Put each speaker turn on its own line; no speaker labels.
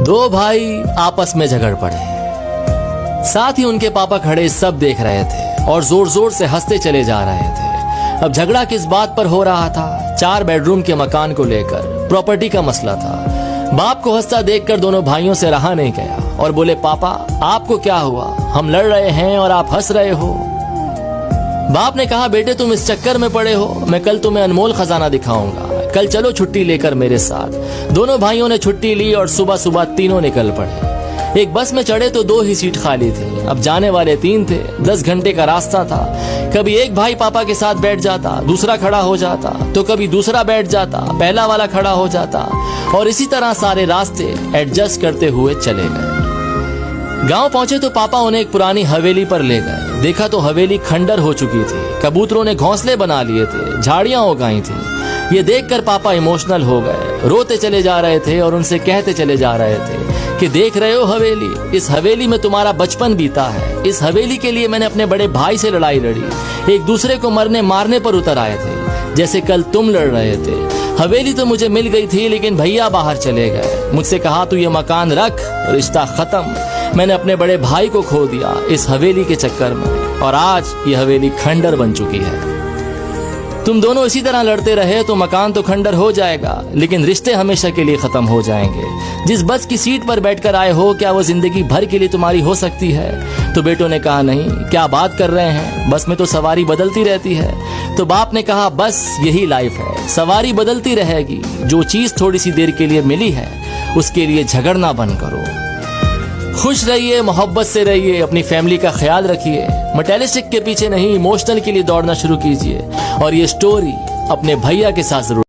दो भाई आपस में झगड़ पड़े। साथ ही उनके पापा खड़े सब देख रहे थे और जोर जोर से हंसते चले जा रहे थे। अब झगड़ा किस बात पर हो रहा था? 4 बेडरूम के मकान को लेकर प्रॉपर्टी का मसला था। बाप को हंसता देखकर दोनों भाइयों से रहा नहीं गया और बोले, पापा आपको क्या हुआ? हम लड़ रहे हैं और आप हंस रहे हो। बाप ने कहा, बेटे तुम इस चक्कर में पड़े हो, मैं कल तुम्हें अनमोल खजाना दिखाऊंगा, कल चलो छुट्टी लेकर मेरे साथ। दोनों भाइयों ने छुट्टी ली और सुबह सुबह तीनों निकल पड़े। एक बस में चढ़े तो 2 ही सीट खाली थी। अब जाने वाले 3 थे। 10 घंटे का रास्ता था। कभी एक भाई पापा के साथ बैठ जाता, दूसरा खड़ा हो जाता, तो कभी दूसरा बैठ जाता, पहला वाला खड़ा हो जाता, और इसी तरह सारे रास्ते एडजस्ट करते हुए चले गए। गांव पहुंचे तो पापा उन्हें एक पुरानी हवेली पर ले गए। देखा तो हवेली खंडर हो चुकी थी। कबूतरों ने घोंसले बना लिए थे, झाड़ियां उगाई थी। ये देखकर पापा इमोशनल हो गए, रोते चले जा रहे थे और उनसे कहते चले जा रहे थे कि देख रहे हो हवेली, इस हवेली में तुम्हारा बचपन बीता है। इस हवेली के लिए मैंने अपने बड़े भाई से लड़ाई लड़ी। एक दूसरे को मरने मारने पर उतर आए थे, जैसे कल तुम लड़ रहे थे। हवेली तो मुझे मिल गई थी, लेकिन भैया बाहर चले गए। मुझसे कहा तू ये मकान रख, रिश्ता खत्म। मैंने अपने बड़े भाई को खो दिया इस हवेली के चक्कर में, और आज ये हवेली खंडर बन चुकी है। तुम दोनों इसी तरह लड़ते रहे तो मकान तो खंडर हो जाएगा, लेकिन रिश्ते हमेशा के लिए खत्म हो जाएंगे। जिस बस की सीट पर बैठकर आए हो, क्या वो जिंदगी भर के लिए तुम्हारी हो सकती है? तो बेटों ने कहा, नहीं, क्या बात कर रहे हैं, बस में तो सवारी बदलती रहती है। तो बाप ने कहा, बस यही लाइफ है, सवारी बदलती रहेगी। जो चीज थोड़ी सी देर के लिए मिली है, उसके लिए झगड़ना बंद करो। खुश रहिए, मोहब्बत से रहिए, अपनी फैमिली का ख्याल रखिए। मटेरियलिस्टिक के पीछे नहीं, इमोशनल के लिए दौड़ना शुरू कीजिए। और ये स्टोरी अपने भैया के साथ जरूर